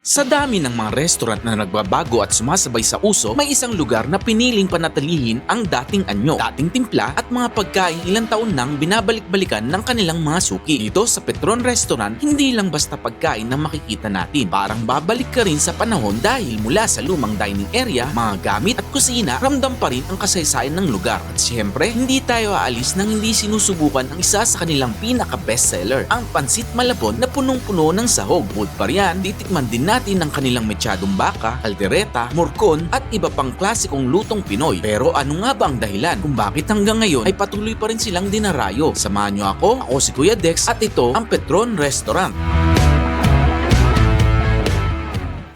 Sa dami ng mga restaurant na nagbabago at sumasabay sa uso, may isang lugar na piniling panatilihin ang dating anyo, dating timpla at mga pagkain ilang taon nang binabalik-balikan ng kanilang mga suki. Dito sa Petron Restaurant, hindi lang basta pagkain na makikita natin. Parang babalik ka rin sa panahon dahil mula sa lumang dining area, mga gamit at kusina, ramdam pa rin ang kasaysayan ng lugar. At siyempre, hindi tayo aalis nang hindi sinusubukan ang isa sa kanilang pinaka-bestseller, ang Pansit Malabon na punong-puno ng sahog. Bukod pa riyan, titikman din natin ang kanilang mechadong baka, kaldereta, morcon at iba pang klasikong lutong Pinoy. Pero ano nga ba ang dahilan kung bakit hanggang ngayon ay patuloy pa rin silang dinarayo? Samahan niyo ako si Kuya Dex at ito ang Petron Restaurant.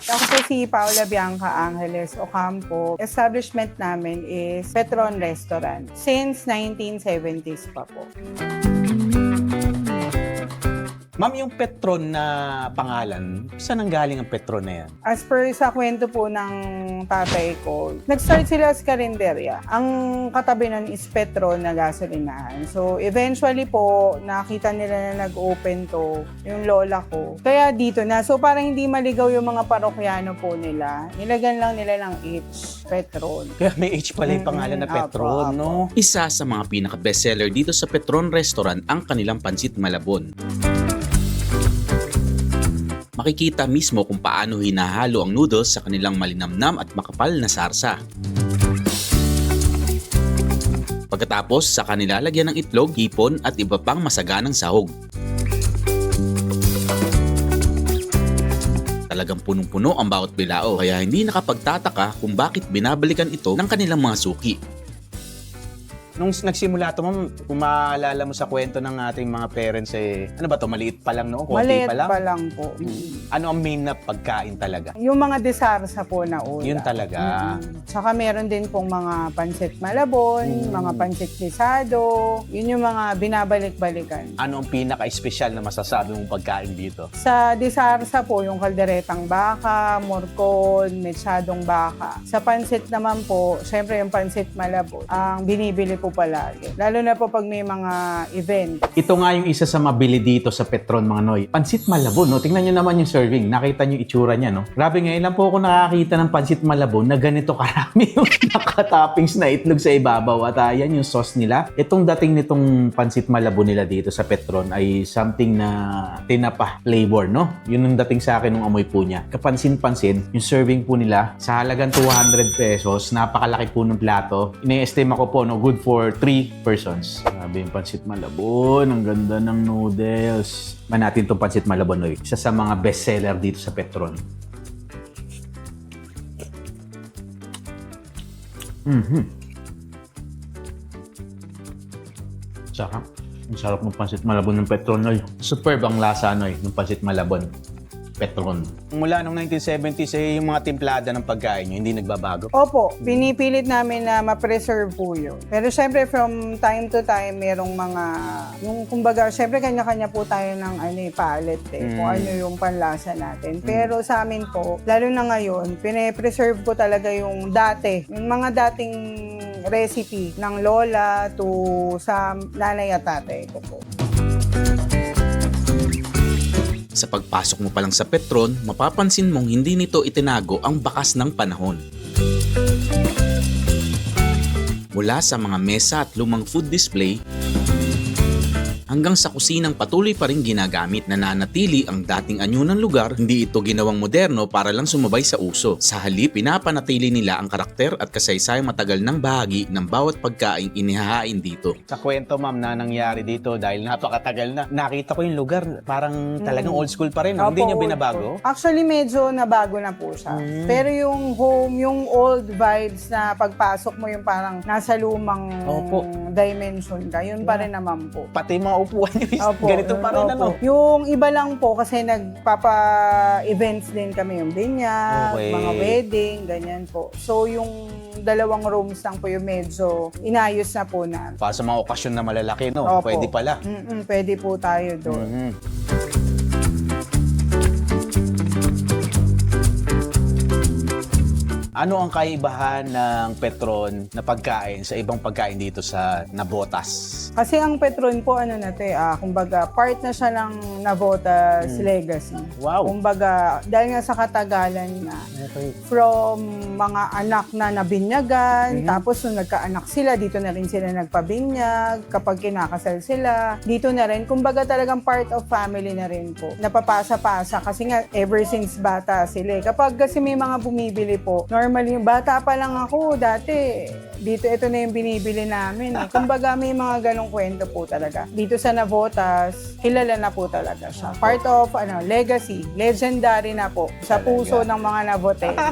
Ako po si Paula Bianca Angeles Ocampo. Establishment namin is Petron Restaurant. Since 1970s pa po. Ma'am, yung Petron na pangalan, saan ang galing ang Petron na yan? As per sa kwento po ng tatay ko, nag-start sila sa karinderya. Ang katabi nun is Petron na gasolinahan. So, eventually po, nakita nila na nag-open to yung lola ko. Kaya dito na. So, para hindi maligaw yung mga parokyano po nila, nilagyan lang nila ng H, Petron. Kaya may H pala yung pangalan na Petron, Apo. no? Isa sa mga pinaka-bestseller dito sa Petron Restaurant ang kanilang Pansit Malabon. Makikita mismo kung paano hinahalo ang noodles sa kanilang malinamnam at makapal na sarsa. Pagkatapos, sa kanila lagyan ng itlog, hipon at iba pang masaganang sahog. Talagang punong-puno ang bawat bilao, kaya hindi nakapagtataka kung bakit binabalikan ito ng kanilang mga suki. Nung nagsimula ito, ma'am, kung maaalala mo sa kwento ng ating mga parents, ano ba to maliit pa lang, no? Konti Maliit pa lang? pa lang po. Ano ang main na pagkain talaga? Yung mga desarsa po na ulam. Yun talaga. Tsaka meron din pong mga pansit malabon, mga pansit lisado. Yun yung mga binabalik-balikan. Ano ang pinaka-espesyal na masasabi mong pagkain dito? Sa desarsa po, yung kalderetang baka, morcon, mechadong baka. Sa pansit naman po, syempre yung pansit malabon, ang binibili po palagi. Lalo na po pag may mga event. Ito nga yung isa sa mabili dito sa Petron, mga Noy. Pansit Malabon, no? Tingnan nyo naman yung serving. Nakita nyo yung itsura niya, no? Grabe, ngayon lang po ako nakakita ng Pansit Malabon na ganito karami yung nakatoppings na itlog sa ibabaw. At yan yung sauce nila. Itong dating nitong Pansit Malabon nila dito sa Petron ay something na tinapa flavor, no? Yun yung dating sa akin nung amoy po niya. Kapansin-pansin, yung serving po nila sa halagang 200 pesos, napakalaki po ng plato. Ine-estimate ko po, no? Good for 3 persons. Grabe yung Pansit Malabon. Ang ganda ng noodles. Man natin itong Pansit Malabon, Noy. Isa sa mga bestseller dito sa Petron. Saka, ang sarap ng Pansit Malabon ng Petron, Noy. Superb ang lasa, Noy, ng Pansit Malabon. Petron. Mula noong 1970s, yung mga timplada ng pagkain nyo, hindi nagbabago? Opo, pinipilit namin na ma-preserve po yun. Pero syempre from time to time, merong mga, yung kumbaga, syempre kanya-kanya po tayo ng palit kung ano yung panlasa natin. Pero sa amin po, lalo na ngayon, pine-preserve ko talaga yung dati, yung mga dating recipe ng lola to sa nanay at tatay ko po. Sa pagpasok mo pa lang sa Petron, mapapansin mong hindi nito itinago ang bakas ng panahon. Mula sa mga mesa at lumang food display, hanggang sa kusinang patuloy pa rin ginagamit, nananatili ang dating anyo ng lugar, hindi ito ginawang moderno para lang sumabay sa uso. Sa halip, pinapanatili nila ang karakter at kasaysayang matagal ng bahagi ng bawat pagkain inihahain dito. Sa kwento, ma'am, na nangyari dito dahil napakatagal na, nakita ko yung lugar, parang talagang old school pa rin. No? Hindi nyo Opo, binabago? opo. Actually, medyo nabago na po siya. Pero yung home, yung old vibes na pagpasok mo yung parang nasa lumang Opo. dimension ka, yun pa rin naman po. Pati mga upuan nyo, Opo, ganito pa rin, opo. ano? Yung iba lang po kasi nagpapa-events din kami, yung binyag, Okay. mga wedding, ganyan po. So yung dalawang rooms lang po yung medyo inayos na po na. Para sa mga okasyon na malalaki, no? Opo. Pwede pala. Pwede po tayo doon. Mhm. Ano ang kaibahan ng Petron na pagkain sa ibang pagkain dito sa Navotas? Kasi ang Petron po, kumbaga, part na siya ng Navotas Legacy. Wow. Kumbaga, dahil nga sa katagalan niya, Okay. from mga anak na nabinyagan, tapos nung nagkaanak sila, dito na rin sila nagpabinyag, kapag kinakasal sila, dito na rin. Kumbaga talagang part of family na rin po. Napapasa-pasa kasi nga ever since bata sila. Kapag kasi may mga bumibili po, normally, bata pa lang ako, dati, dito ito na yung binibili namin. Kumbaga may mga ganong kwento po talaga. Dito sa Navotas, kilala na po talaga siya. Part of legacy, legendary na po sa puso ng mga Navoteño.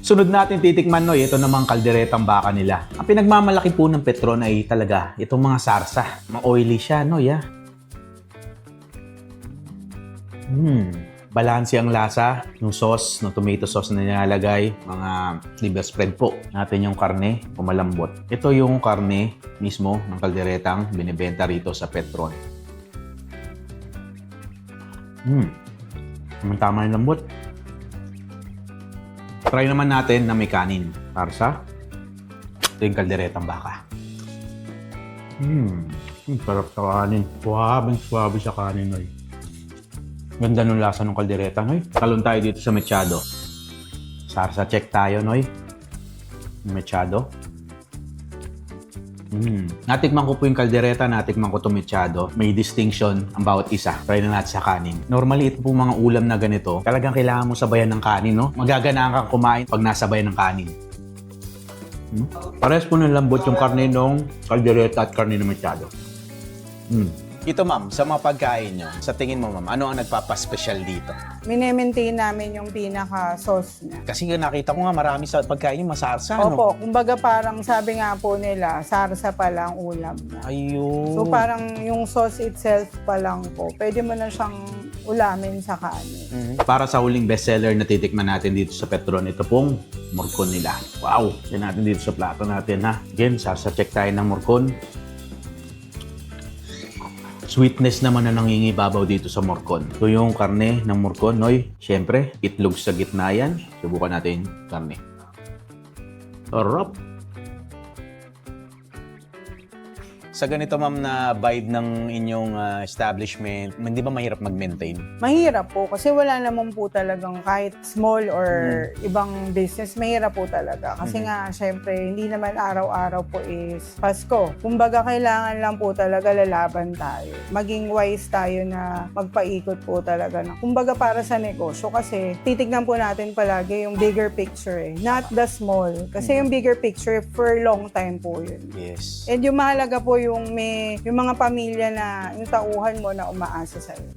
Sunod natin titikman, Noy, ito namang kalderetang baka nila. Ang pinagmamalaki po ng Petron ay talaga itong mga sarsa. Ma-oily siya, Noy, ah. Balanse ang lasa ng sauce, ng tomato sauce na nilalagay, mga liver spread po. Natin yung karne, pumalambot. Ito yung karne mismo ng kalderetang binibenta rito sa Petron. Tama yung lambot. Try naman natin na may kanin. Sarsa. Ito yung kalderetang baka. Sarap sa kanin. Suwabe sa kanin, Noy. Ganda nung lasa ng kaldereta, Noy. Talon tayo dito sa mechado. Sarsa check tayo, Noy. Mechado. Natikman ko po yung kaldereta, natikman ko itong mechado. May distinction ang bawat isa. Try na natin sa kanin. Normally, ito po mga ulam na ganito, talagang kailangan mo sabayan ng kanin, no? Magaganaan kang kumain pag nasabayan ng kanin. Parehas po ng lambot yung karne ng kaldereta at karne ng mechado. Ito, ma'am, sa mga pagkain nyo, sa tingin mo, ma'am, ano ang nagpapaspecial dito? Mine-maintain namin yung pinaka-sauce niya. Kasi nakita ko nga marami sa pagkain yung masarsa, Opo, kumbaga parang sabi nga po nila, sarsa pa lang ulam na. Ayun. So parang yung sauce itself pa lang po, pwede mo na siyang ulamin sa kanin. Para sa huling bestseller na titikman natin dito sa Petron, ito pong morcon nila. Wow! Yan natin dito sa plato natin, ha? Again, check tayo ng morcon. Sweetness naman na nangingibabaw dito sa morcon. Ito yung karne ng morcon, Noy. Siyempre, itlog sa gitna yan. Subukan natin yung karne. Sarap! Sa ganito, ma'am, na vibe ng inyong establishment, hindi ba mahirap mag-maintain? Mahirap po kasi wala naman po talagang kahit small or ibang business, mahirap po talaga. Kasi nga, syempre, hindi naman araw-araw po is Pasko. Kumbaga, kailangan lang po talaga lalaban tayo. Maging wise tayo na magpaikot po talaga. Kumbaga, para sa negosyo kasi titignan po natin palagi yung bigger picture not the small. Kasi yung bigger picture for long time po yun. Yes. And yung mahalaga po yung mga pamilya na yung tauhan mo na umaasa sa'yo.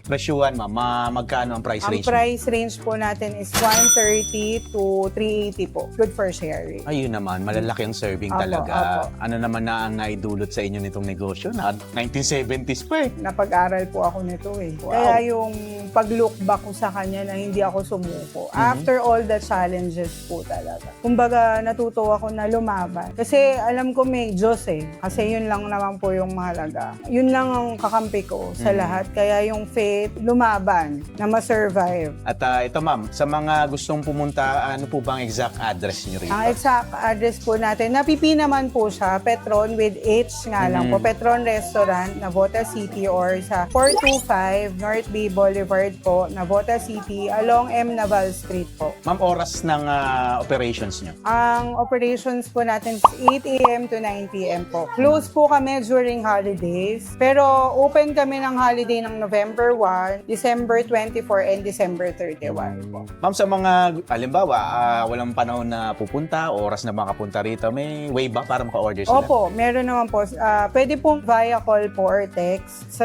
Presyuhan, ma'am, magkano ang price range? Ang price range po natin is 130 to 380 po. Good for sharing. Ayun naman, malalaki ang serving Apo, talaga. apo. Ano naman na ang naidulot sa inyo nitong negosyo? Na 1970s pa eh. Napag-aral po ako nito eh. Wow. Kaya yung pag-look back ko sa kanya na hindi ako sumuko. After all the challenges po talaga. Kumbaga, natuto ako na lumaban. Kasi alam ko may Diyos eh. Kasi yun lang naman po yung mahalaga. Yun lang ang kakampi ko sa lahat. Kaya yung faith, lumaban na ma-survive. At ito, ma'am, sa mga gustong pumunta, ano po bang exact address nyo rito? Ang exact address po natin, napipi naman po siya, Petron with H nga lang po, Petron Restaurant, Navotas City or sa 425 North Bay Boulevard po, Navotas City, along M. Naval Street po. Ma'am, oras ng operations nyo? Ang operations po natin is 8 a.m. to 9 p.m. po. Close po kami during holidays, pero open kami ng holiday ng November 1, December 24, and December 31 po. Ma'am, sa mga, halimbawa, walang panahon na pupunta, oras na makapunta rito, may way ba para maka-order sila? Opo, meron naman po. Pwede pong via call po or text sa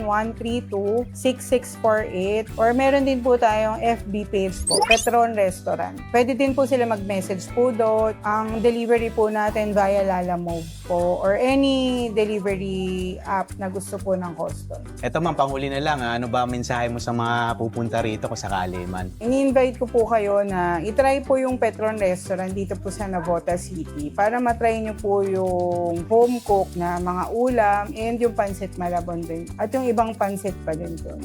0917-132-6648 or meron din po tayong FB page po, Petron Restaurant. Pwede din po sila mag-message po doon. Ang delivery po natin via Lalamove po or any delivery app na gusto po ng customer. Eto, ma'am, panghuli na lang, ano ba ang mensahe mo sa mga pupunta rito kung sakali man? Ini-invite ko po kayo na itry po yung Petron Restaurant dito po sa Navotas City para matry nyo po yung home cook na mga ulam and yung pansit malabon din. At yung ibang pansit pa din doon.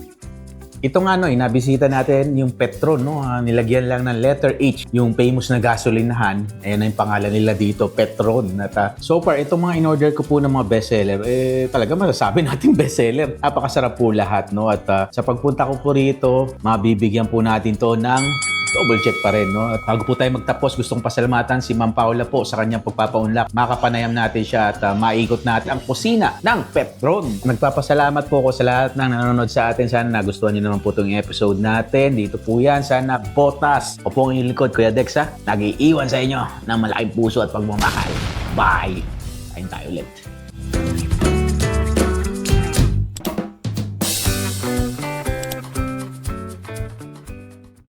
Ito nga Noy, nabisita natin yung Petron, no? Nilagyan lang ng letter H, yung famous na gasolinahan. Ayan na yung pangalan nila dito, Petron. At so far, itong mga in-order ko po ng mga bestseller, talaga masasabi natin bestseller. Napakasarap po lahat, no? At sa pagpunta ko po rito, mabibigyan po natin to ng double check pa rin, no? At bago po tayo magtapos, gustong pasalamatan si Ma'am Paula po sa kanyang pagpapaunlak. Makapanayam natin siya at maikot natin ang kusina ng Petron. Nagpapasalamat po ko sa lahat ng nanonood sa atin. Sana nagustuhan niyo naman po itong episode natin. Dito po yan. Sana botas. O po ang inyong likod, Kuya Dex, ha? Nag-iiwan sa inyo ng malaking puso at pagmamahal. Bye! Kain tayo ulit.